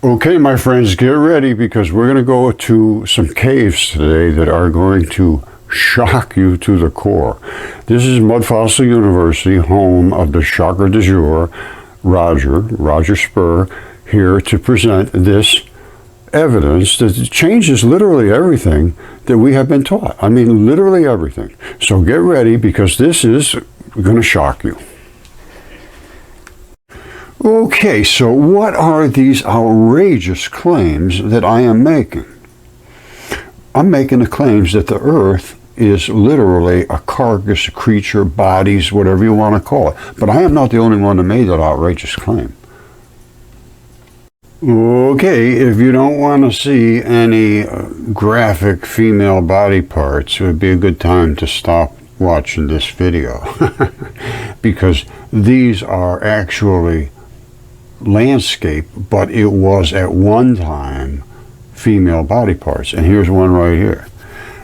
Okay, my friends, get ready because we're going to go to some caves today that are going to shock you to the core. This is Mudfossil University, home of the shocker du jour, Roger Spur, here to present this evidence that changes literally everything that we have been taught. I mean, literally everything. So get ready because this is going to shock you. Okay, so what are these outrageous claims that I am making? I'm making the claims that the earth is literally a carcass, a creature, bodies, whatever you want to call it. But I am not the only one that made that outrageous claim. Okay, if you don't want to see any graphic female body parts, it would be a good time to stop watching this video. Because these are actually landscape, but it was at one time female body parts. And here's one right here.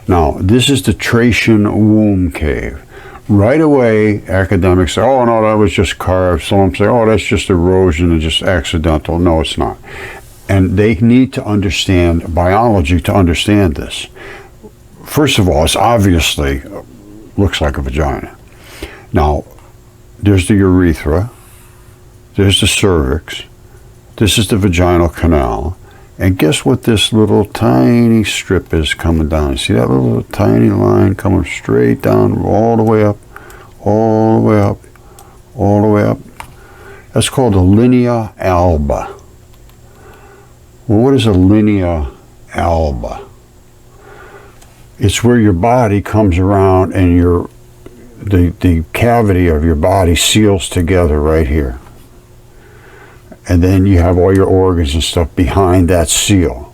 Now, this is the Tracian womb cave. Right away, academics say, oh, no, that was just carved. Some say, oh, that's just erosion and just accidental. No, it's not. And they need to understand biology to understand this. First of all, it's obviously looks like a vagina. Now, there's the urethra. There's the cervix. This is the vaginal canal. And guess what this little tiny strip is coming down? See that little tiny line coming straight down all the way up, all the way up, all the way up? That's called a linea alba. Well, what is a linea alba? It's where your body comes around and the cavity of your body seals together right here. And then you have all your organs and stuff behind that seal.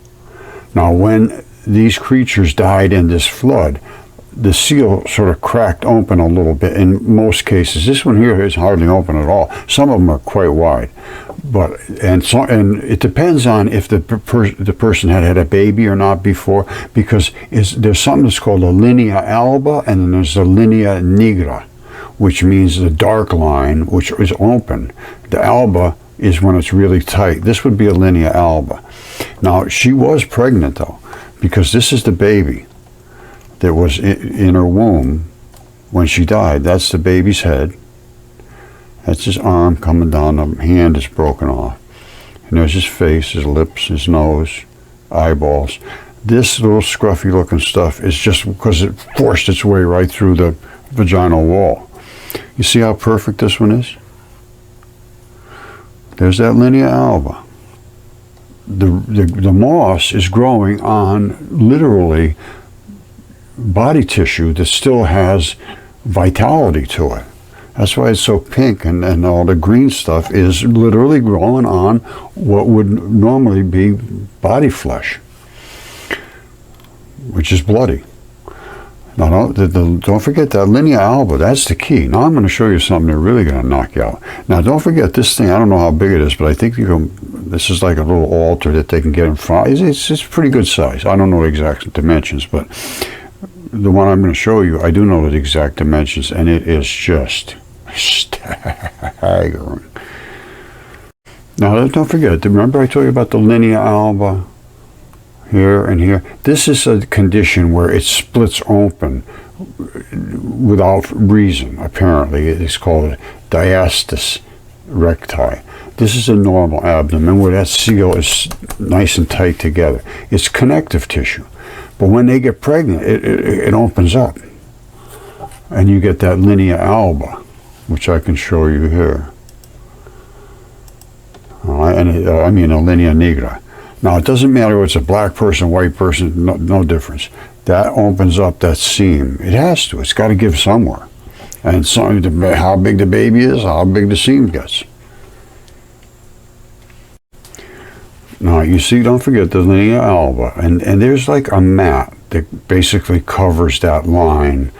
Now, when these creatures died in this flood, the seal sort of cracked open a little bit in most cases. This one here is hardly open at all. Some of them are quite wide. And it depends on if the person had a baby or not before, because there's something that's called a linea alba, and then there's a linea nigra, which means the dark line, which is open. The alba is when it's really tight. This would be a linea alba. Now, she was pregnant, though, because this is the baby that was in her womb when she died. That's the baby's head. That's his arm coming down. The hand is broken off. And there's his face, his lips, his nose, eyeballs. This little scruffy looking stuff is just because it forced its way right through the vaginal wall. You see how perfect this one is? There's that linea alba. The moss is growing on literally body tissue that still has vitality to it. That's why it's so pink, and all the green stuff is literally growing on what would normally be body flesh, which is bloody. Now, don't forget that linea alba, that's the key. Now I'm going to show you something that's really going to knock you out. Now, don't forget this thing, I don't know how big it is, but I think this is like a little altar that they can get in front. It's pretty good size. I don't know the exact dimensions, but the one I'm going to show you, I do know the exact dimensions, and it is just staggering. Now, don't forget, remember I told you about the linea alba? Here and here. This is a condition where it splits open without reason, apparently. It's called diastasis recti. This is a normal abdomen where that seal is nice and tight together. It's connective tissue. But when they get pregnant, it opens up. And you get that linea alba, which I can show you here. All right, and I mean a linea nigra. Now, it doesn't matter if it's a black person, white person, no difference. That opens up that seam. It has to. It's got to give somewhere. And how big the baby is, how big the seam gets. Now, you see, don't forget the linea alba. And there's like a mat that basically covers that line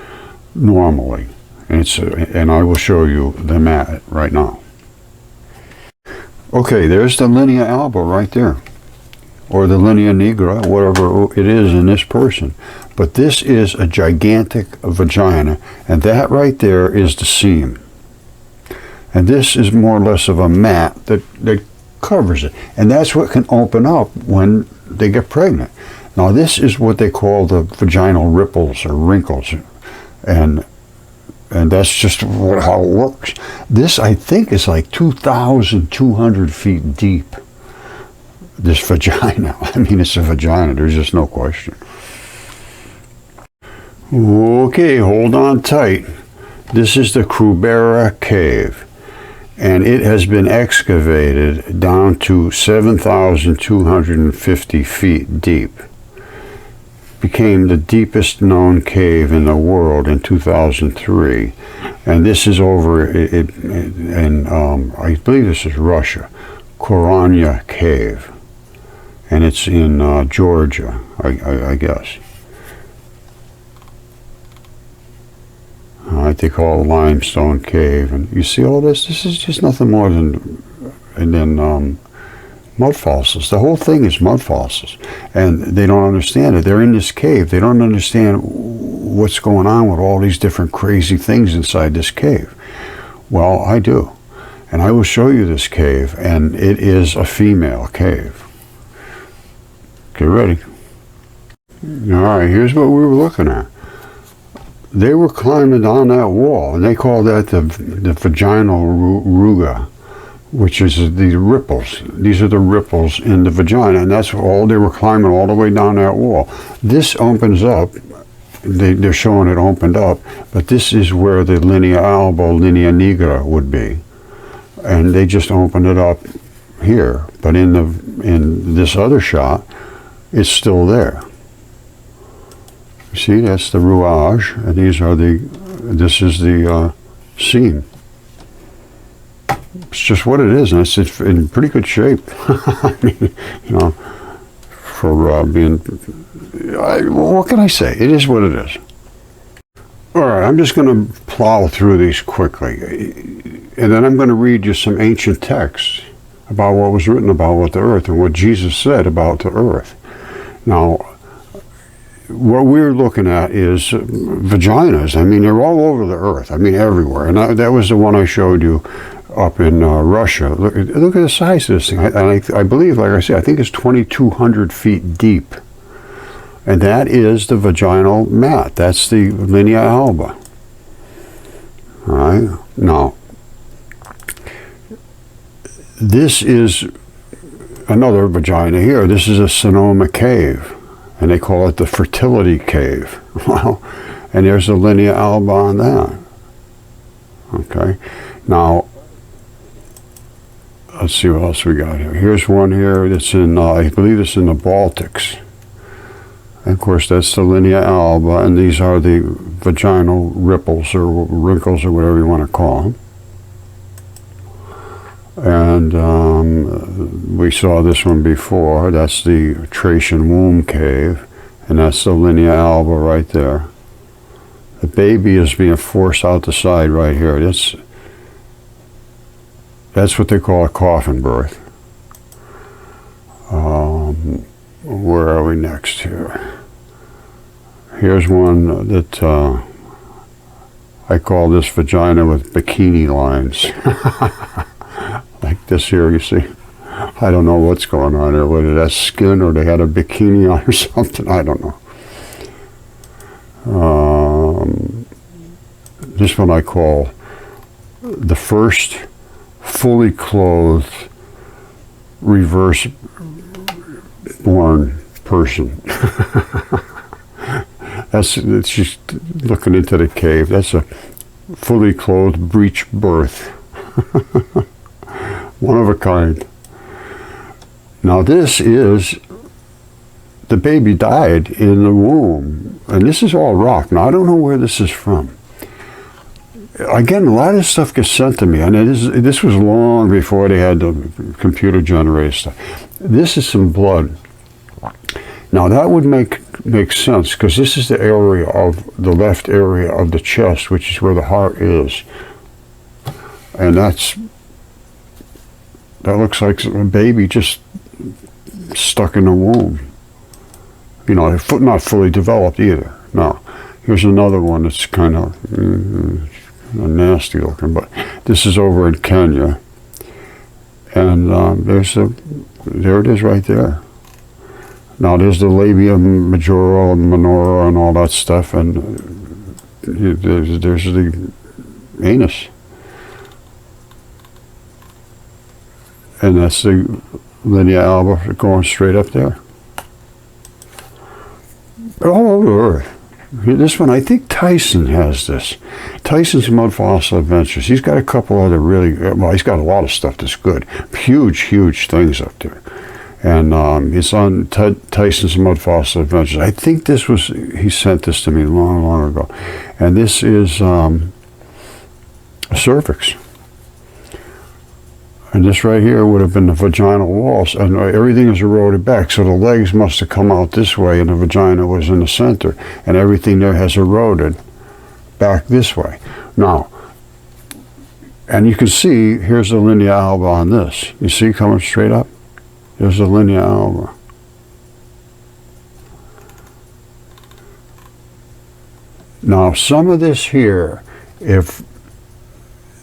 normally. And I will show you the mat right now. Okay, there's the linea alba right there. Or the linea nigra, whatever it is in this person. But this is a gigantic vagina, and that right there is the seam. And this is more or less of a mat that covers it. And that's what can open up when they get pregnant. Now this is what they call the vaginal ripples or wrinkles. And that's just how it works. This, I think, is like 2,200 feet deep. This vagina. I mean, it's a vagina. There's just no question. Okay, hold on tight. This is the Krubera Cave, and it has been excavated down to 7,250 feet deep. Became the deepest known cave in the world in 2003, and this is over in I believe this is Russia, Koranya Cave, and it's in Georgia, I guess. They call it limestone cave, and you see all this. This is just nothing more than mud fossils. The whole thing is mud fossils, and they don't understand it. They're in this cave. They don't understand what's going on with all these different crazy things inside this cave. Well, I do, and I will show you this cave, and it is a female cave. Get ready. All right, here's what we were looking at. They were climbing down that wall, and they call that the vaginal ruga, which is the ripples. These are the ripples in the vagina, and that's all they were climbing all the way down that wall. This opens up. They're showing it opened up, but this is where the linea alba, linea nigra would be, and they just opened it up here. But in this other shot, it's still there. See, that's the rouage, and this is the seam. It's just what it is, and it's in pretty good shape. I mean, you know, for being, what can I say? It is what it is. All right, I'm just going to plow through these quickly, and then I'm going to read you some ancient texts about what was written about the earth and what Jesus said about the earth. Now, what we're looking at is vaginas. I mean, they're all over the earth. I mean, everywhere. And that was the one I showed you up in Russia. Look at the size of this thing. I believe, like I said, I think it's 2,200 feet deep. And that is the vaginal mat. That's the linea alba. All right. Now, this is another vagina here. This is a Sonoma cave. And they call it the fertility cave. Well, and there's a linea alba on that. Okay. Now, let's see what else we got here. Here's one here that's in, I believe it's in the Baltics. And of course, that's the linea alba, and these are the vaginal ripples or wrinkles or whatever you want to call them. And we saw this one before. That's the Thracian womb cave, and that's the linea alba right there. The baby is being forced out the side right here. That's what they call a coffin birth. Where are we next here? Here's one that I call this vagina with bikini lines. Like this here, you see. I don't know what's going on there, whether that's skin or they had a bikini on or something, I don't know. This one I call the first fully clothed reverse born person. It's just looking into the cave. That's a fully clothed breech birth. One of a kind. Now this is, the baby died in the womb, and this is all rock. Now I don't know where this is from. Again, a lot of this stuff gets sent to me, and this was long before they had the computer generated stuff. This is some blood. Now that would make sense, because this is the area of the left area of the chest, which is where the heart is, and that looks like a baby just stuck in the womb. You know, not fully developed either. Now, here's another one that's kind of nasty looking, but this is over in Kenya. And there it is right there. Now there's the labia majora and minora and all that stuff, and there's the anus. And that's the linea alba going straight up there. All over Earth. This one, I think Tyson has this. Tyson's Mudfossil Adventures. He's got a couple other really, well, he's got a lot of stuff that's good. Huge, huge things up there. And it's on Tyson's Mudfossil Adventures. I think this was, he sent this to me long, long ago. And this is a cervix. And this right here would have been the vaginal walls, and everything is eroded back. So the legs must have come out this way, and the vagina was in the center, and everything there has eroded back this way. Now, and you can see, here's the linea alba on this. You see coming straight up? There's the linea alba. Now, some of this here, if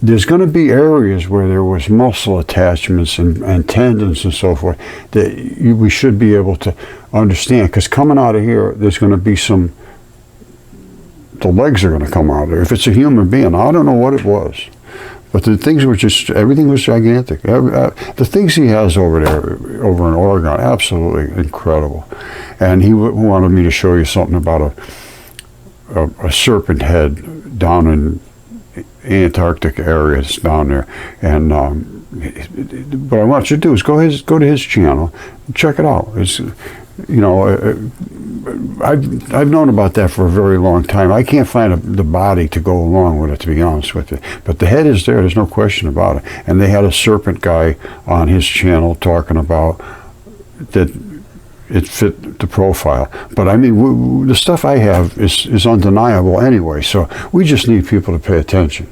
there's going to be areas where there was muscle attachments and tendons and so forth that we should be able to understand, because coming out of here, there's going to be some, the legs are going to come out of there. If it's a human being, I don't know what it was, but the things were just, everything was gigantic. The things he has over there, over in Oregon, absolutely incredible. And he wanted me to show you something about a serpent head down in Antarctic areas down there, and what I want you to do is go to his channel, check it out. It's, you know, I've known about that for a very long time. I can't find the body to go along with it, to be honest with you, but the head is there. There's no question about it. And they had a serpent guy on his channel talking about that. It fit the profile. But I mean, the stuff I have is undeniable anyway, so we just need people to pay attention.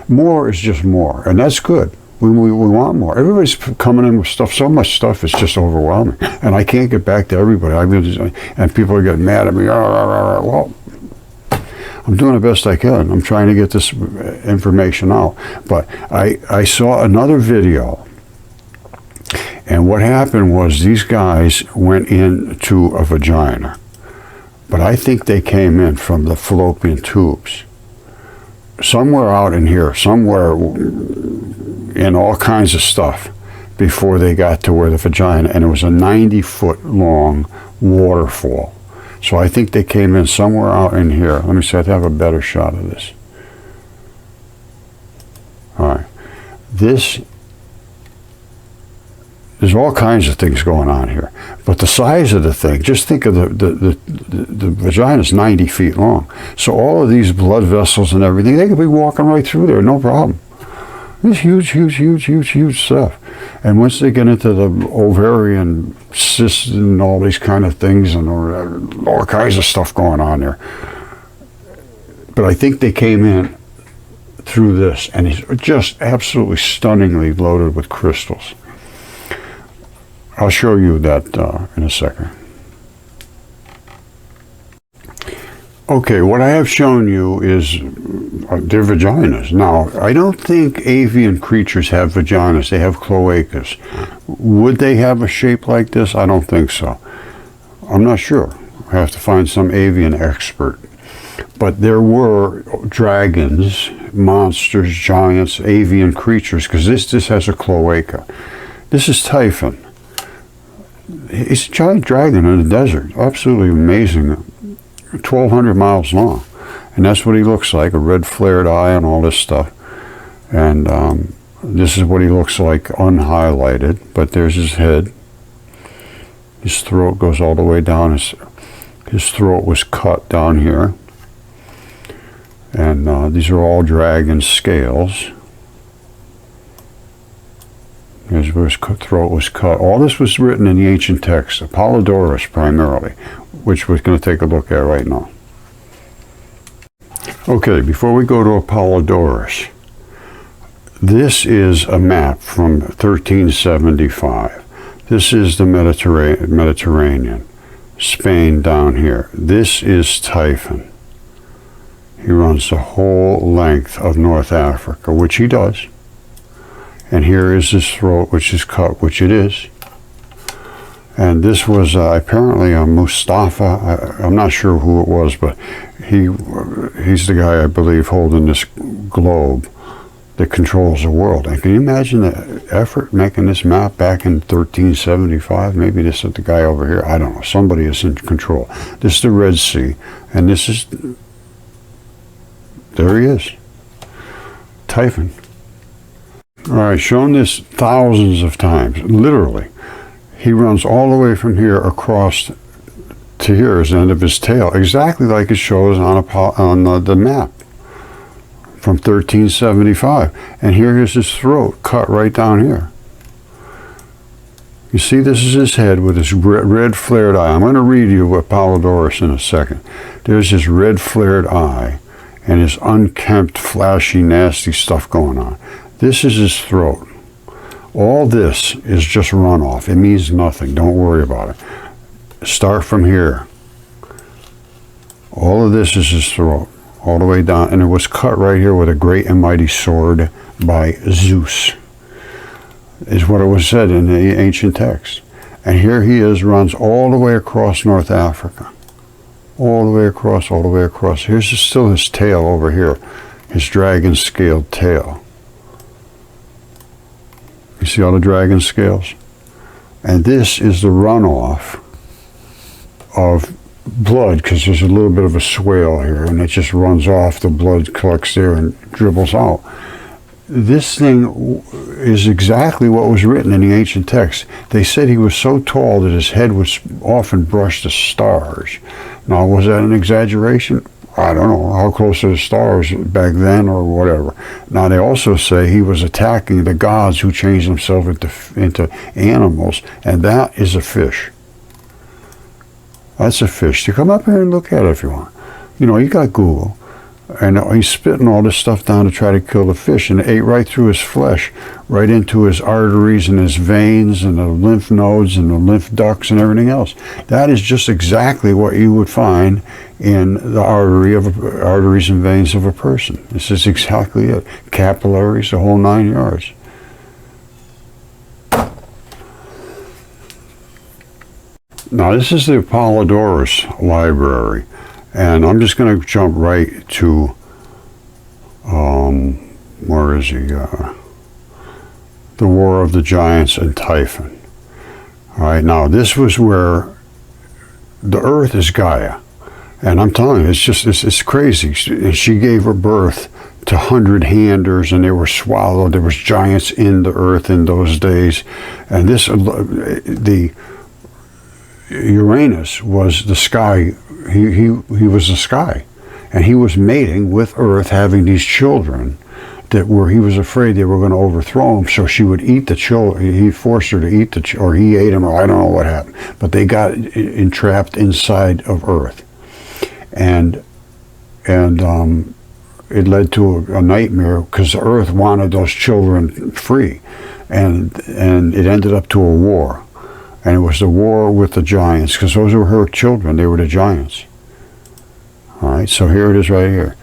More is just more, and that's good. We want more. Everybody's coming in with stuff, so much stuff, it's just overwhelming. And I can't get back to everybody. And people are getting mad at me. Well, I'm doing the best I can. I'm trying to get this information out. But I saw another video, and what happened was these guys went into a vagina, but I think they came in from the fallopian tubes. Somewhere out in here, somewhere in all kinds of stuff before they got to where the vagina, and it was a 90-foot long waterfall. So I think they came in somewhere out in here. Let me see, I have a better shot of this. All right. There's all kinds of things going on here, but the size of the thing, just think of the vagina is 90 feet long. So all of these blood vessels and everything, they could be walking right through there, no problem. It's huge, huge, huge, huge, huge stuff. And once they get into the ovarian cysts and all these kind of things, and all kinds of stuff going on there. But I think they came in through this, and it's just absolutely stunningly loaded with crystals. I'll show you that in a second. Okay, what I have shown you is their vaginas. Now, I don't think avian creatures have vaginas. They have cloacas. Would they have a shape like this? I don't think so. I'm not sure. I have to find some avian expert. But there were dragons, monsters, giants, avian creatures, because this has a cloaca. This is Typhon. He's a giant dragon in the desert. Absolutely amazing. 1,200 miles long. And that's what he looks like, a red flared eye and all this stuff. And this is what he looks like unhighlighted, but there's his head. His throat goes all the way down. His throat was cut down here. And these are all dragon scales. Here's where his throat was cut. All this was written in the ancient text, Apollodorus primarily, which we're going to take a look at right now. Okay, before we go to Apollodorus, this is a map from 1375. This is the Mediterranean, Spain down here. This is Typhon. He runs the whole length of North Africa, which he does. And here is his throat, which is cut, which it is. And this was apparently a Mustafa. I'm not sure who it was, but he's the guy, I believe, holding this globe that controls the world. And can you imagine the effort making this map back in 1375? Maybe this is the guy over here. I don't know. Somebody is in control. This is the Red Sea, and this is, there he is, Typhon. All right, shown this thousands of times, literally. He runs all the way from here across to here is the end of his tail, exactly like it shows on the map from 1375. And here is his throat cut right down here. You see, this is his head with his red flared eye. I'm going to read you Apollodorus in a second. There's his red flared eye and his unkempt, flashy, nasty stuff going on. This is his throat. All this is just runoff. It means nothing. Don't worry about it. Start from here. All of this is his throat, all the way down. And it was cut right here with a great and mighty sword by Zeus, is what it was said in the ancient text. And here he is, runs all the way across North Africa. All the way across, all the way across. Here's still his tail over here, his dragon scaled tail. You see all the dragon scales? And this is the runoff of blood, because there's a little bit of a swale here, and it just runs off. The blood collects there and dribbles out. This thing is exactly what was written in the ancient text. They said he was so tall that his head was often brushed the stars. Now, was that an exaggeration? I don't know how close to the stars back then or whatever. Now, they also say he was attacking the gods who changed themselves into animals, and that is a fish. That's a fish. You come up here and look at it if you want. You know, you got Google. And he's spitting all this stuff down to try to kill the fish, and it ate right through his flesh, right into his arteries and his veins and the lymph nodes and the lymph ducts and everything else. That is just exactly what you would find in the arteries and veins of a person. This is exactly it. Capillaries, the whole 9 yards. Now, this is the Apollodorus library. And I'm just going to jump right to, where is he? The War of the Giants and Typhon. All right, now this was where the earth is Gaia. And I'm telling you, it's crazy. She gave her birth to 100-handers, and they were swallowed. There was giants in the earth in those days. And the Uranus was the sky. He was the sky, and he was mating with Earth, having these children that he was afraid they were going to overthrow him, so she would eat the children. He forced her to eat or he ate them, or I don't know what happened, but they got entrapped inside of Earth, and it led to a nightmare because Earth wanted those children free, and it ended up to a war. And it was the war with the giants, because those were her children. They were the giants. All right, so here it is right here.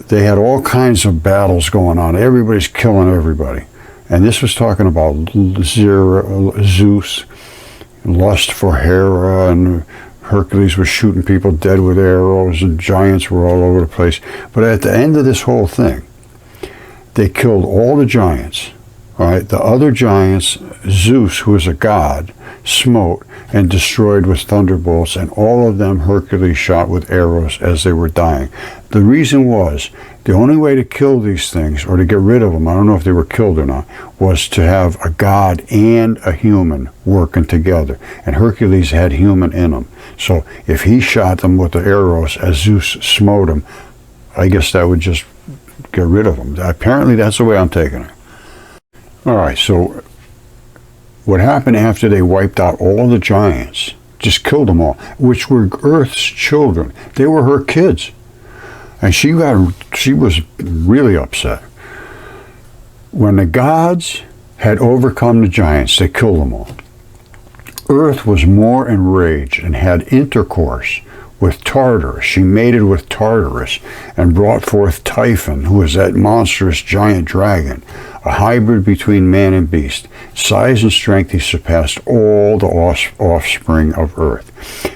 They had all kinds of battles going on. Everybody's killing everybody. And this was talking about Zeus, lust for Hera, and Hercules was shooting people dead with arrows, and giants were all over the place. But at the end of this whole thing, they killed all the giants. All right, the other giants, Zeus, who was a god, smote and destroyed with thunderbolts, and all of them Hercules shot with arrows as they were dying. The reason was, the only way to kill these things, or to get rid of them, I don't know if they were killed or not, was to have a god and a human working together. And Hercules had human in him. So if he shot them with the arrows as Zeus smote them, I guess that would just get rid of them. Apparently that's the way I'm taking it. All right, so what happened after they wiped out all the giants, just killed them all, which were Earth's children. They were her kids. And she was really upset. When the gods had overcome the giants, they killed them all. Earth was more enraged and had intercourse with Tartarus. She mated with Tartarus and brought forth Typhon, who is that monstrous giant dragon, a hybrid between man and beast. Size and strength he surpassed all the offspring of earth.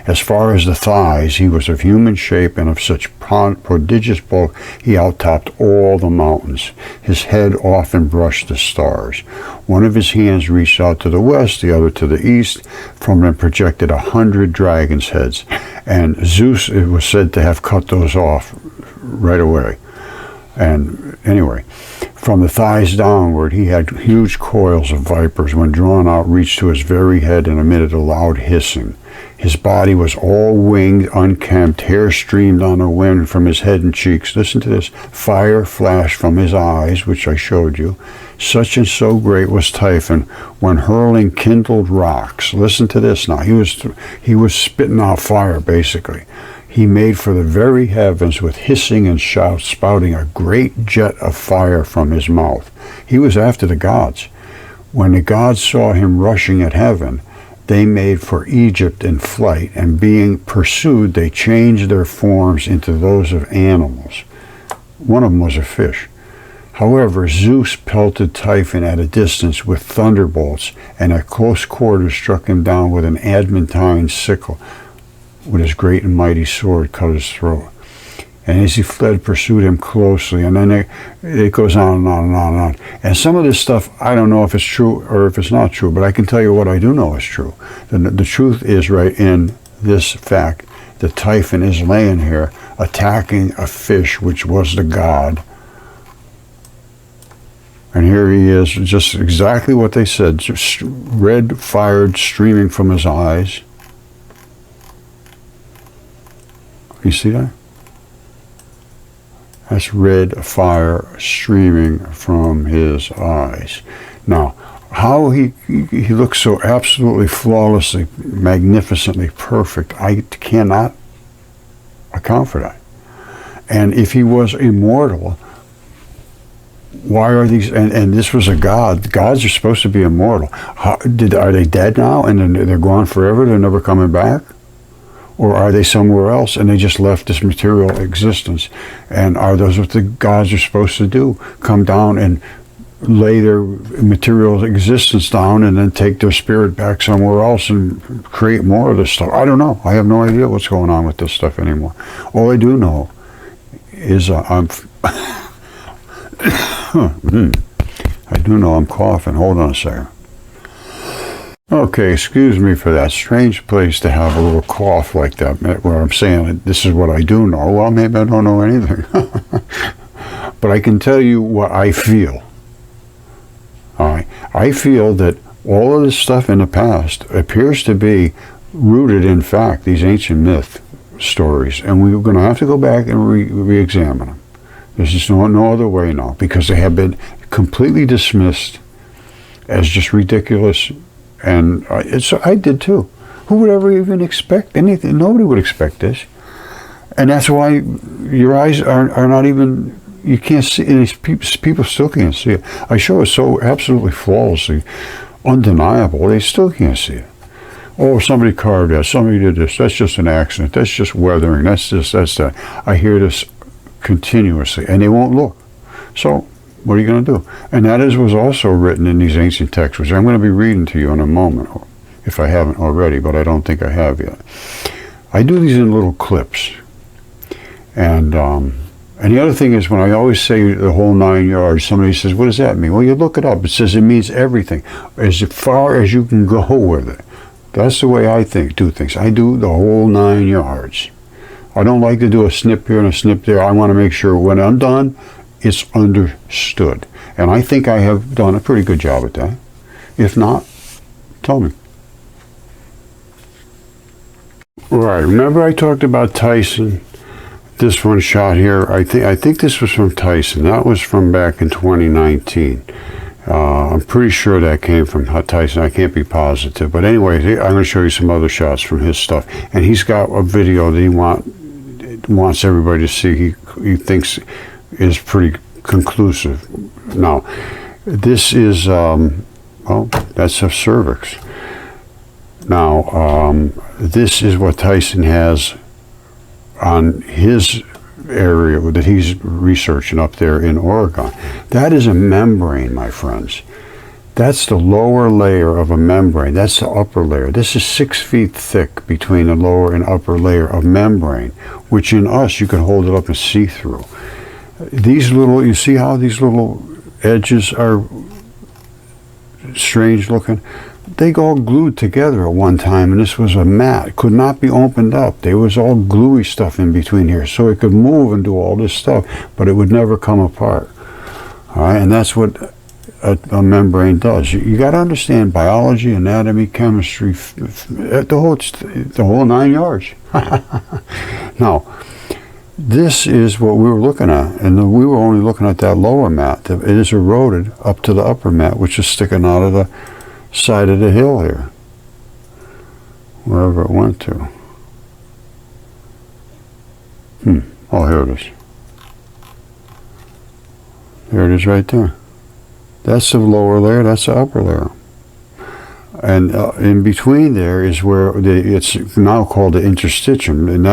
As far as the thighs, he was of human shape and of such prodigious bulk he outtopped all the mountains. His head often brushed the stars. One of his hands reached out to the west, the other to the east. From them projected 100 dragons' heads. And Zeus, it was said to have cut those off right away. And anyway, from the thighs downward, he had huge coils of vipers. When drawn out, reached to his very head and emitted a loud hissing. His body was all winged, unkempt, hair streamed on the wind from his head and cheeks. Listen to this. Fire flashed from his eyes, which I showed you. Such and so great was Typhon when hurling kindled rocks. Listen to this now. He was spitting out fire, basically. He made for the very heavens with hissing and shouts, spouting a great jet of fire from his mouth. He was after the gods. When the gods saw him rushing at heaven, they made for Egypt in flight, and being pursued, they changed their forms into those of animals. One of them was a fish. However, Zeus pelted Typhon at a distance with thunderbolts, and at close quarters struck him down with an adamantine sickle. With his great and mighty sword cut his throat. And as he fled, pursued him closely. And then it goes on and on and on and on. And some of this stuff, I don't know if it's true or if it's not true, but I can tell you what I do know is true. The truth is right in this fact that Typhon is laying here attacking a fish which was the god. And here he is, just exactly what they said, just red fire streaming from his eyes. You see that? That's red fire streaming from his eyes. Now, how he looks so absolutely flawlessly, magnificently perfect, I cannot account for that. And if he was immortal, why are these, and this was a god, gods are supposed to be immortal. Are they dead now and they're gone forever, they're never coming back? Or are they somewhere else and they just left this material existence? And are those what the gods are supposed to do? Come down and lay their material existence down and then take their spirit back somewhere else and create more of this stuff? I don't know. I have no idea what's going on with this stuff anymore. All I do know is I do know I'm coughing. Hold on a second. Okay, excuse me for that strange place to have a little cough like that, where I'm saying this is what I do know. Well, maybe I don't know anything. But I can tell you what I feel. All right. I feel that all of this stuff in the past appears to be rooted in fact, these ancient myth stories. And we're going to have to go back and re-examine them. There's just no other way now, because they have been completely dismissed as just ridiculous. And I did too. Who would ever even expect anything? Nobody would expect this. And that's why your eyes are not even, you can't see, and people still can't see it. I show it so absolutely flawlessly, undeniable, they still can't see it. Oh, somebody carved that, somebody did this, that's just an accident, that's just weathering, that's this, that's that. I hear this continuously, and they won't look. So, what are you going to do? And that was also written in these ancient texts, which I'm going to be reading to you in a moment, if I haven't already, but I don't think I have yet. I do these in little clips. And the other thing is, when I always say the whole 9 yards, somebody says, what does that mean? Well, you look it up. It says it means everything, as far as you can go with it. That's the way I do things. I do the whole 9 yards. I don't like to do a snip here and a snip there. I want to make sure when I'm done, it's understood. And I think I have done a pretty good job at that. If not, tell me. Right, remember I talked about Tyson? This one shot here, I think this was from Tyson. That was from back in 2019. I'm pretty sure that came from Tyson. I can't be positive. But anyway, I'm going to show you some other shots from his stuff. And he's got a video that he wants everybody to see. He thinks is pretty conclusive. Now, this is, well, that's a cervix. Now, this is what Tyson has on his area that he's researching up there in Oregon. That is a membrane, my friends. That's the lower layer of a membrane. That's the upper layer. This is 6 feet thick between the lower and upper layer of membrane, which in us you can hold it up and see through. These little, you see how these little edges are strange looking? They all glued together at one time, and this was a mat. It could not be opened up. There was all gluey stuff in between here, so it could move and do all this stuff, but it would never come apart. All right, and that's what a membrane does. You got to understand biology, anatomy, chemistry, the whole 9 yards. Now, this is what we were looking at, and we were only looking at that lower mat. It is eroded up to the upper mat, which is sticking out of the side of the hill here, wherever it went to. Oh, here it is. There it is right there. That's the lower layer, that's the upper layer. And in between there is where it's now called the interstitium. And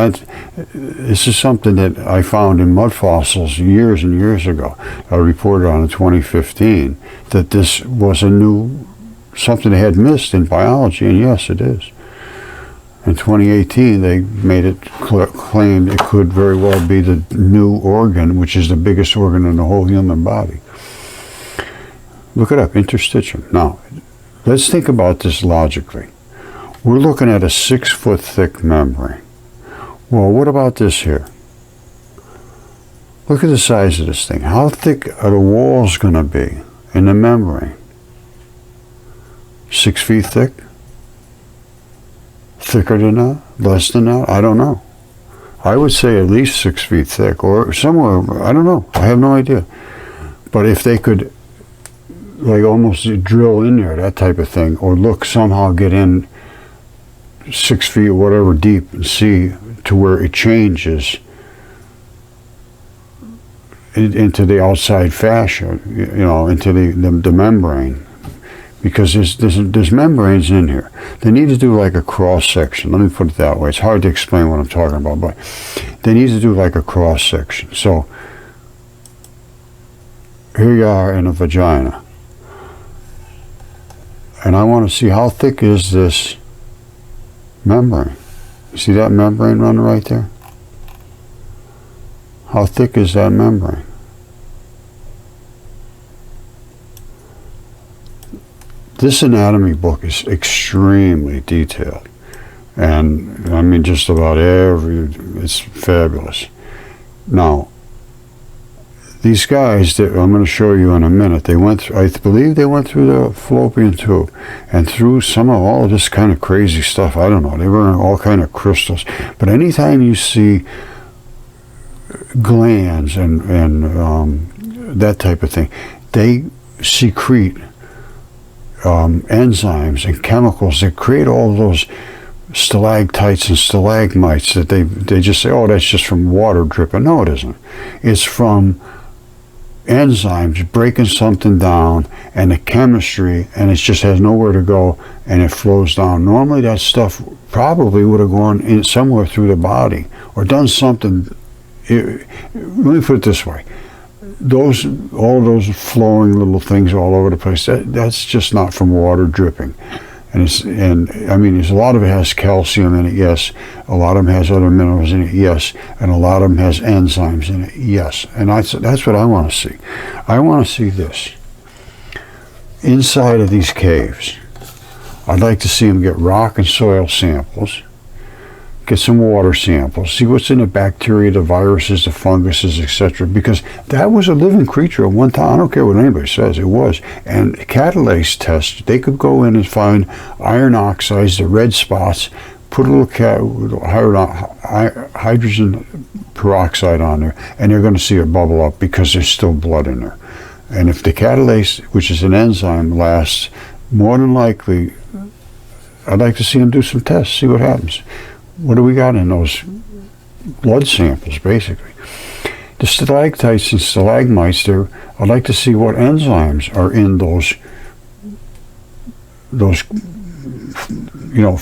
this is something that I found in mud fossils years and years ago. I reported on in 2015 that this was something they had missed in biology, and yes, it is. In 2018, they made it claimed it could very well be the new organ, which is the biggest organ in the whole human body. Look it up, interstitium. Now, let's think about this logically. We're looking at a 6 foot thick membrane. Well, what about this here? Look at the size of this thing. How thick are the walls going to be in the membrane? 6 feet thick? Thicker than that? Less than that? I don't know. I would say at least 6 feet thick, or somewhere, I don't know. I have no idea. But if they could like almost drill in there, that type of thing, or look somehow get in 6 feet or whatever deep and see to where it changes into the outside fascia, into the membrane, because there's membranes in here. They need to do like a cross section. Let me put it that way. It's hard to explain what I'm talking about, but they need to do like a cross section. So here you are in a vagina. And I want to see how thick is this membrane. You see that membrane running right there? How thick is that membrane? This anatomy book is extremely detailed. And I mean just about it's fabulous. Now, these guys that I'm going to show you in a minute, I believe they went through the fallopian tube and through some of all of this kind of crazy stuff. I don't know. They were in all kind of crystals. But anytime you see glands and that type of thing, they secrete enzymes and chemicals that create all those stalactites and stalagmites that they just say, oh, that's just from water dripping. No, it isn't. It's from enzymes breaking something down, and the chemistry, and it just has nowhere to go, and it flows down. Normally that stuff probably would have gone in somewhere through the body or done something. Let me put it this way. All those flowing little things all over the place, that's just not from water dripping. And I mean, there's a lot of it has calcium in it, yes. A lot of them has other minerals in it, yes. And a lot of them has enzymes in it, yes. And that's what I want to see. I want to see this. Inside of these caves, I'd like to see them get rock and soil samples, get some water samples, see what's in the bacteria, the viruses, the funguses, etc. Because that was a living creature at one time. I don't care what anybody says, it was. And catalase tests, they could go in and find iron oxides, the red spots, put a little hydrogen peroxide on there, and they're going to see it bubble up because there's still blood in there. And if the catalase, which is an enzyme, lasts, more than likely, I'd like to see them do some tests, see what happens. What do we got in those blood samples, basically? The stalactites and stalagmites there, I'd like to see what enzymes are in those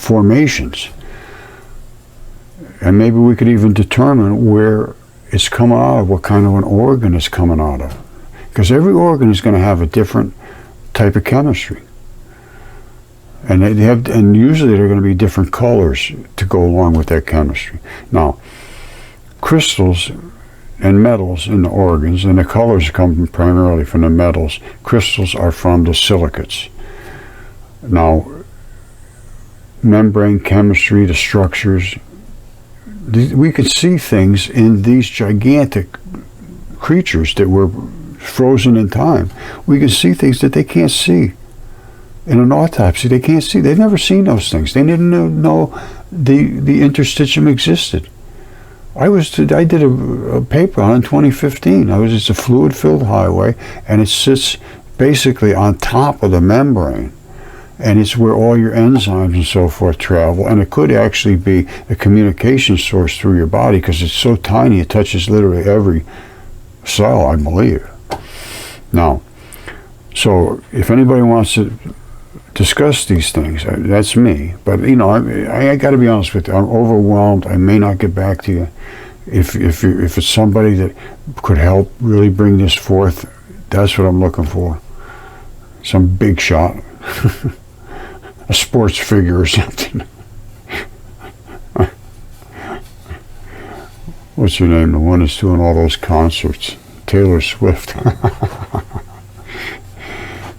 formations. And maybe we could even determine where it's coming out of, what kind of an organ it's coming out of. Because every organ is going to have a different type of chemistry. And and usually they're going to be different colors to go along with that chemistry. Now, crystals and metals in the organs, and the colors come primarily from the metals. Crystals are from the silicates. Now, membrane chemistry, the structures, we could see things in these gigantic creatures that were frozen in time. We can see things that they can't see in an autopsy. They can't see. They've never seen those things. They didn't know the interstitium existed. I did a paper on it in 2015. It's a fluid-filled highway, and it sits basically on top of the membrane, and it's where all your enzymes and so forth travel, and it could actually be a communication source through your body because it's so tiny it touches literally every cell, I believe. Now, so if anybody wants to discuss these things, that's me. But I got to be honest with you. I'm overwhelmed. I may not get back to you. If it's somebody that could help really bring this forth, that's what I'm looking for. Some big shot, a sports figure or something. What's her name? The one that's doing all those concerts, Taylor Swift.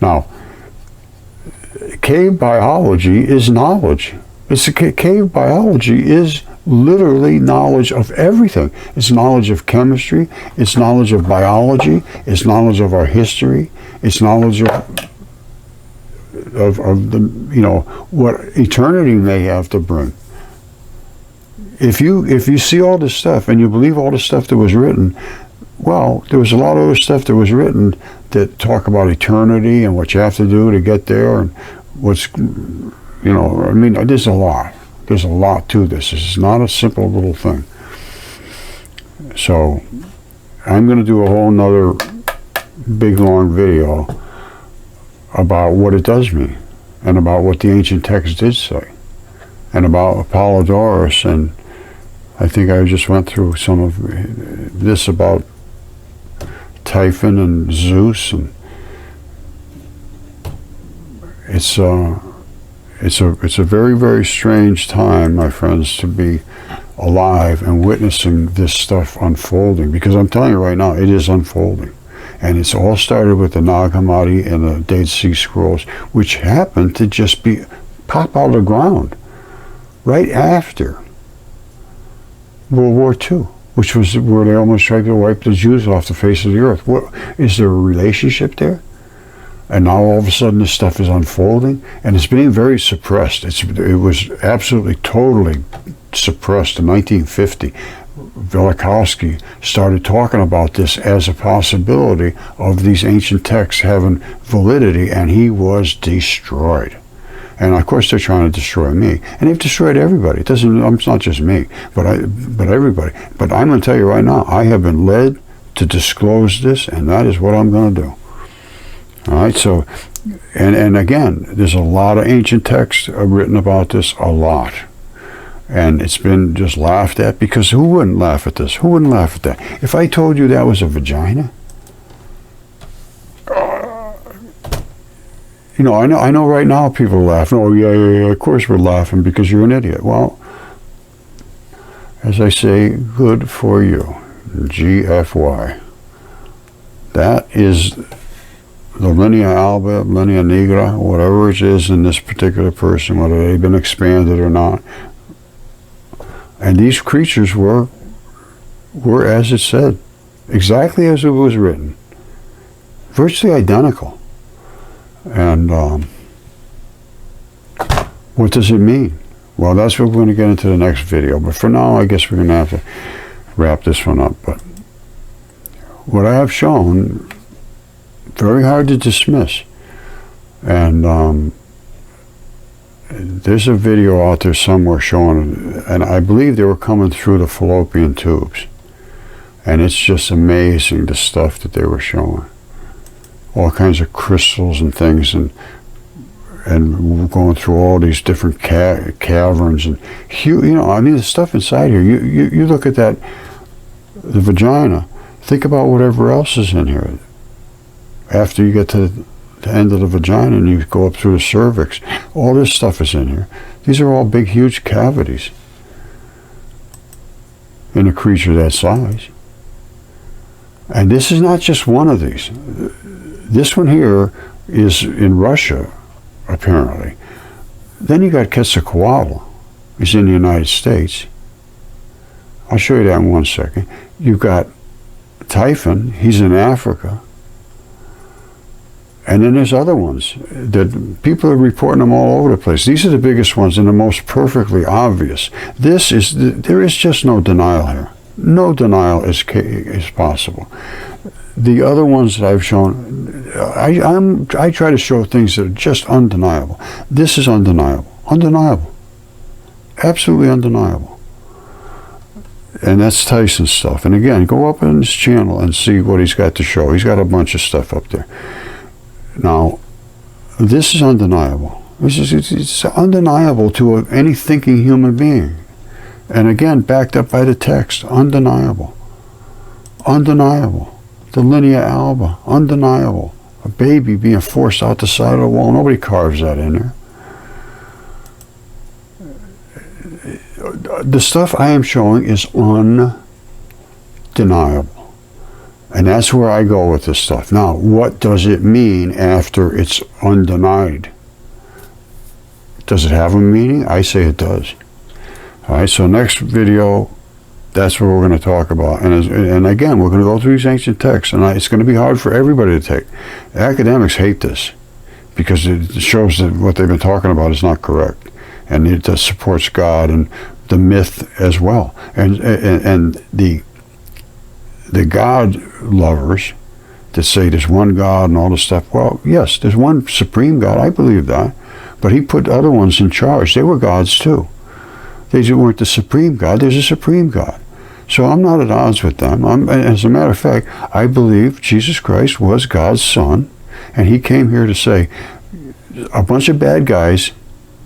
Now, cave biology is knowledge. Cave biology is literally knowledge of everything. It's knowledge of chemistry. It's knowledge of biology. It's knowledge of our history. It's knowledge of the what eternity may have to bring. If you see all this stuff and you believe all the stuff that was written, well, there was a lot of other stuff that was written that talk about eternity and what you have to do to get there, and what's, there's a lot. There's a lot to this. This is not a simple little thing. So I'm going to do a whole nother big long video about what it does mean, and about what the ancient text did say, and about Apollodorus, and I think I just went through some of this about Typhon and Zeus, and it's a very, very strange time, my friends, to be alive and witnessing this stuff unfolding, because I'm telling you right now, it is unfolding. And it's all started with the Nag Hammadi and the Dead Sea Scrolls, which happened to just pop out of the ground right after World War II, which was where they almost tried to wipe the Jews off the face of the earth. What, is there a relationship there? And now all of a sudden this stuff is unfolding, and it's being very suppressed. It was absolutely, totally suppressed in 1950. Velikovsky started talking about this as a possibility of these ancient texts having validity, and he was destroyed. And of course they're trying to destroy me, and they've destroyed everybody. It's not just me, but everybody. But I'm going to tell you right now, I have been led to disclose this, and that is what I'm going to do. All right, so, and again, there's a lot of ancient texts written about this, a lot. And it's been just laughed at, because who wouldn't laugh at this? Who wouldn't laugh at that? If I told you that was a vagina, I know right now people are laughing. Oh, yeah, of course we're laughing because you're an idiot. Well, as I say, good for you. GFY. That is the linea alba, linea nigra, whatever it is in this particular person, whether they've been expanded or not. And these creatures were as it said, exactly as it was written, virtually identical. And what does it mean? Well, that's what we're going to get into the next video. But for now, I guess we're going to have to wrap this one up. But what I have shown, very hard to dismiss. And there's a video out there somewhere showing, and I believe they were coming through the fallopian tubes. And it's just amazing, the stuff that they were showing. All kinds of crystals and things, and and going through all these different caverns and I mean, the stuff inside here. You look at that, the vagina. Think about whatever else is in here. After you get to the end of the vagina and you go up through the cervix, all this stuff is in here. These are all big, huge cavities in a creature that size. And this is not just one of these. This one here is in Russia, apparently. Then you got Quetzalcoatl. He's in the United States. I'll show you that in 1 second. You've got Typhon. He's in Africa. And then there's other ones that people are reporting them all over the place. These are the biggest ones and the most perfectly obvious. There is just no denial here. No denial is possible. The other ones that I've shown, I try to show things that are just undeniable. This is undeniable. Undeniable. Absolutely undeniable. And that's Tyson's stuff. And again, go up on his channel and see what he's got to show. He's got a bunch of stuff up there. Now, this is undeniable. It's undeniable to any thinking human being. And again, backed up by the text. Undeniable. Undeniable. The linea alba. Undeniable. A baby being forced out the side of the wall. Nobody carves that in there. The stuff I am showing is undeniable. And that's where I go with this stuff. Now, what does it mean after it's undenied? Does it have a meaning? I say it does. All right, so next video, that's what we're going to talk about. And again, we're going to go through these ancient texts, and it's going to be hard for everybody to take. Academics hate this because it shows that what they've been talking about is not correct. And it supports God and the myth as well. And the God lovers that say there's one God and all this stuff, well, yes, there's one supreme God. I believe that. But he put other ones in charge. They were gods too. They weren't the supreme God. There's a supreme God. So I'm not at odds with them. As a matter of fact, I believe Jesus Christ was God's son, and he came here to say, a bunch of bad guys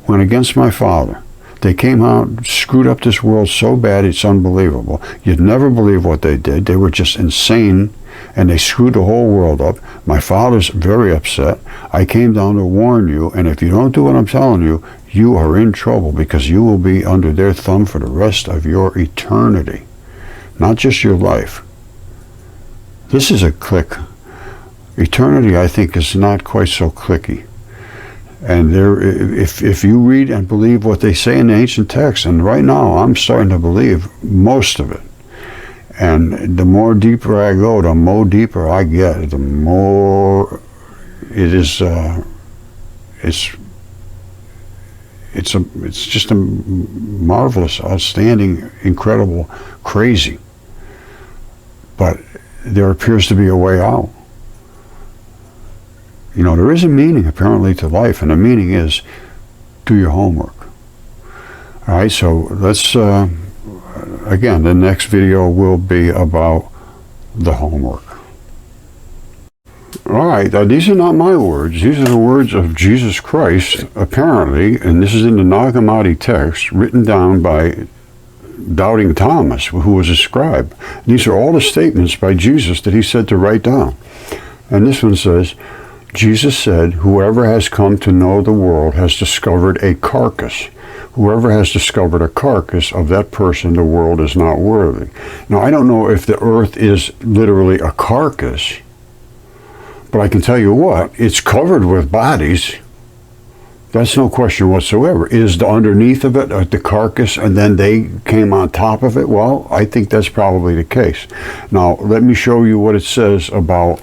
went against my Father. They came out, screwed up this world so bad it's unbelievable. You'd never believe what they did. They were just insane, and they screwed the whole world up. My Father's very upset. I came down to warn you, and if you don't do what I'm telling you, you are in trouble, because you will be under their thumb for the rest of your eternity, not just your life. This is a click. Eternity, I think, is not quite so clicky. And if you read and believe what they say in the ancient texts, and right now I'm starting to believe most of it, and the more deeper I go, the more deeper I get, the more it is. It's just a marvelous, outstanding, incredible, crazy. But there appears to be a way out. You know, there is a meaning, apparently, to life, and the meaning is, do your homework. All right, so let's, again, the next video will be about the homework. All right, these are not my words. These are the words of Jesus Christ, apparently, and this is in the Hammadi text, written down by Doubting Thomas, who was a scribe. These are all the statements by Jesus that he said to write down. And this one says, Jesus said, whoever has come to know the world has discovered a carcass. Whoever has discovered a carcass, of that person the world is not worthy. Now, I don't know if the earth is literally a carcass, but I can tell you what, it's covered with bodies. That's no question whatsoever. Is the underneath of it the carcass, and then they came on top of it? Well, I think that's probably the case. Now, let me show you what it says about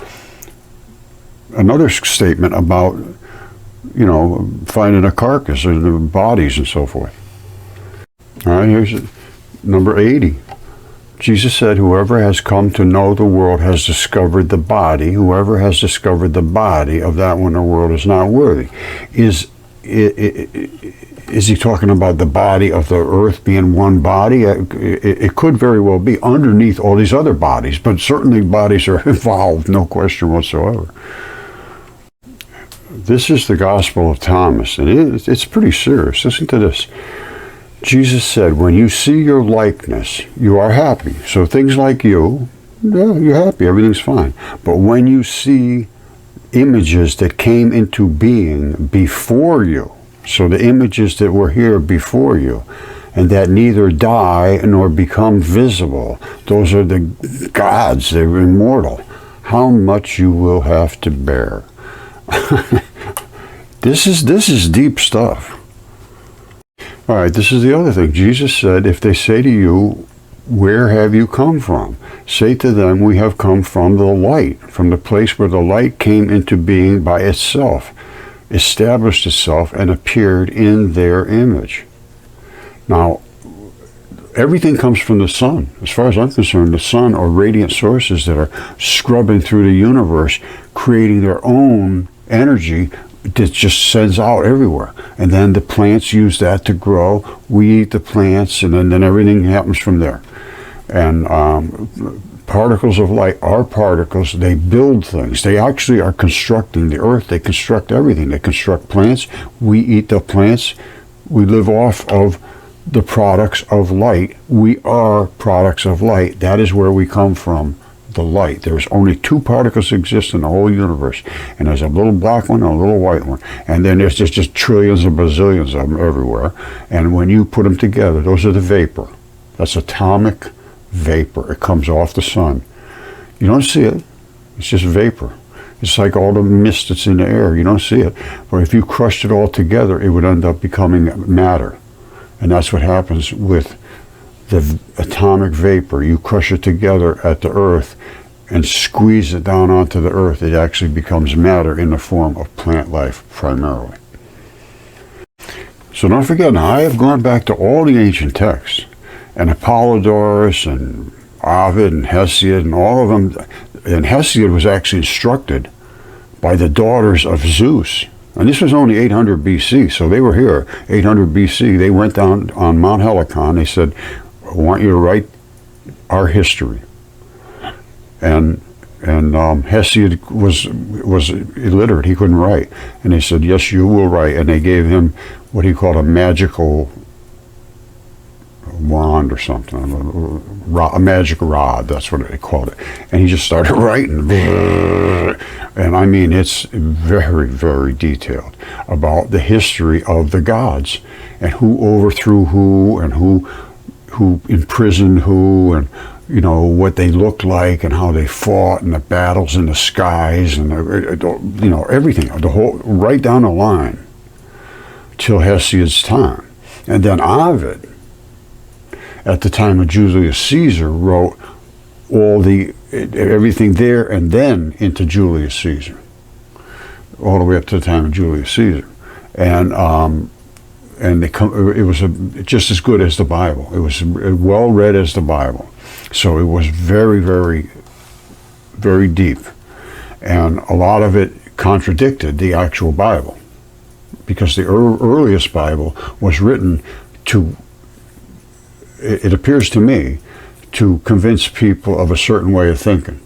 another statement about, you know, finding a carcass or the bodies and so forth. All right, here's number 80. Jesus said, whoever has come to know the world has discovered the body. Whoever has discovered the body, of that one the world is not worthy. Is he talking about the body of the earth being one body? It could very well be underneath all these other bodies, but certainly bodies are involved, no question whatsoever. This is the Gospel of Thomas, and it's pretty serious. Listen to this. Jesus said, when you see your likeness, you are happy. So things like you, yeah, you're happy, everything's fine. But when you see images that came into being before you, so the images that were here before you, and that neither die nor become visible, those are the gods, they're immortal. How much you will have to bear. This is deep stuff. All right, this is the other thing. Jesus said, if they say to you, where have you come from? Say to them, we have come from the light, from the place where the light came into being by itself, established itself, and appeared in their image. Now, everything comes from the sun. As far as I'm concerned, the sun are radiant sources that are scrubbing through the universe, creating their own energy that just sends out everywhere. And then the plants use that to grow. We eat the plants, and then everything happens from there. And particles of light are particles. They build things. They actually are constructing the earth. They construct everything. They construct plants. We eat the plants. We live off of the products of light. We are products of light. That is where we come from, the light. There's only two particles that exist in the whole universe, and there's a little black one and a little white one, and then there's just trillions and bazillions of them everywhere. And when you put them together, those are the vapor. That's atomic vapor. It comes off the sun. You don't see it. It's just vapor. It's like all the mist that's in the air. You don't see it. But if you crushed it all together, it would end up becoming matter. And that's what happens with the atomic vapor. You crush it together at the earth and squeeze it down onto the earth. It actually becomes matter in the form of plant life primarily. So don't forget, now I have gone back to all the ancient texts, and Apollodorus and Ovid and Hesiod and all of them. And Hesiod was actually instructed by the daughters of Zeus. And this was only 800 BC, so they were here, 800 BC. They went down on Mount Helicon. They said, I want you to write our history. And Hesiod was illiterate. He couldn't write. And they said, yes, you will write. And they gave him what he called a magical wand or something, a magic rod, that's what they called it. And he just started writing. And I mean, it's very, very detailed about the history of the gods and who overthrew who and who imprisoned who, and you know what they looked like and how they fought, and the battles in the skies, and you know everything, the whole right down the line till Hesiod's time. And then Ovid, at the time of Julius Caesar, wrote everything there and then into Julius Caesar, all the way up to the time of Julius Caesar, and it was just as good as the Bible. It was well read as the Bible, so it was very, very, very deep, and a lot of it contradicted the actual Bible, because the earliest Bible was written to, it appears to me, to convince people of a certain way of thinking,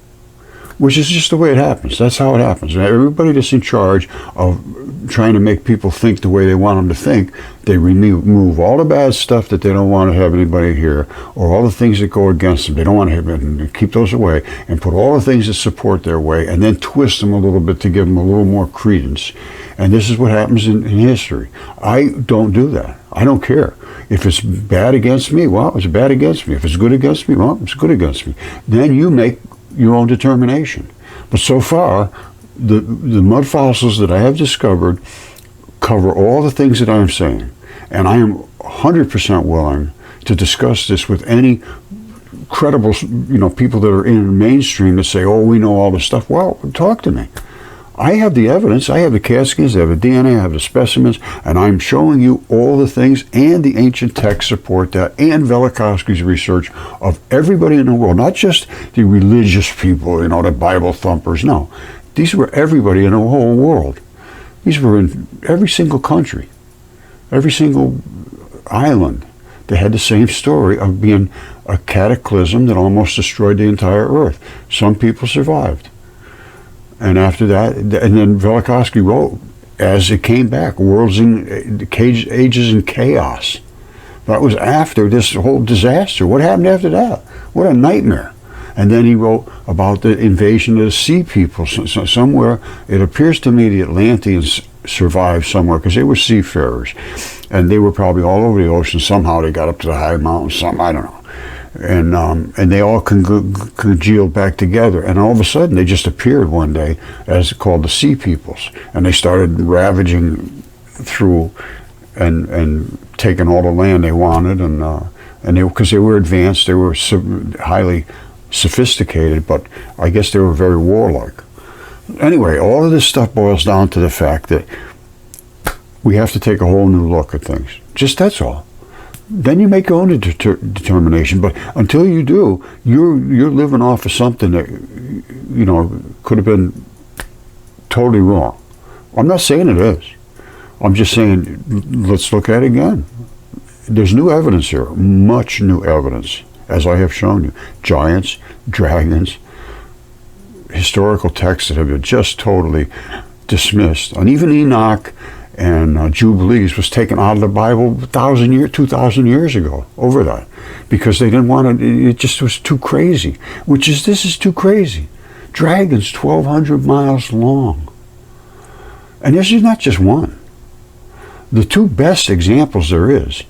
which is just the way it happens. That's how it happens. Everybody that's in charge of trying to make people think the way they want them to think, they remove all the bad stuff that they don't want to have anybody hear, or all the things that go against them. They don't want to have it, and keep those away, and put all the things that support their way, and then twist them a little bit to give them a little more credence. And this is what happens in history. I don't do that. I don't care. If it's bad against me, well, it's bad against me. If it's good against me, well, it's good against me. Then you make your own determination. But so far, the mud fossils that I have discovered cover all the things that I'm saying. And I am 100% willing to discuss this with any credible, people that are in the mainstream that say, oh, we know all this stuff. Well, talk to me. I have the evidence, I have the CAT scans, I have the DNA, I have the specimens, and I'm showing you all the things, and the ancient texts support that, and Velikovsky's research of everybody in the world, not just the religious people, the Bible thumpers. No, these were everybody in the whole world. These were in every single country, every single island. They had the same story of being a cataclysm that almost destroyed the entire earth. Some people survived. And after that, and then Velikovsky wrote as it came back, Ages in Chaos. That was after this whole disaster. What happened after that? What a nightmare. And then he wrote about the invasion of the sea people. So somewhere, it appears to me the Atlanteans survived somewhere because they were seafarers. And they were probably all over the ocean. Somehow they got up to the high mountains, I don't know. And they all congealed back together. And all of a sudden, they just appeared one day as called the Sea Peoples. And they started ravaging through and taking all the land they wanted. And because they were advanced, they were highly sophisticated, but I guess they were very warlike. Anyway, all of this stuff boils down to the fact that we have to take a whole new look at things. Just that's all. Then you make your own determination. But until you do, you're living off of something that, you know, could have been totally wrong. I'm not saying it is. I'm just saying, let's look at it again. There's new evidence here, much new evidence, as I have shown you. Giants, dragons, historical texts that have been just totally dismissed. And even Enoch and Jubilees was taken out of the Bible 2,000 years ago over that, because they didn't want it. It just was too crazy. This is too crazy. Dragons 1,200 miles long, and this is not just one. The two best examples there is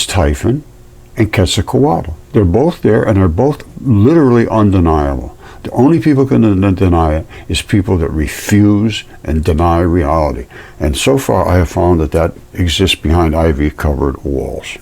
Typhon and Quetzalcoatl. They're both there, and they're both literally undeniable. The only people who can deny it is people that refuse and deny reality. And so far I have found that exists behind ivy-covered walls.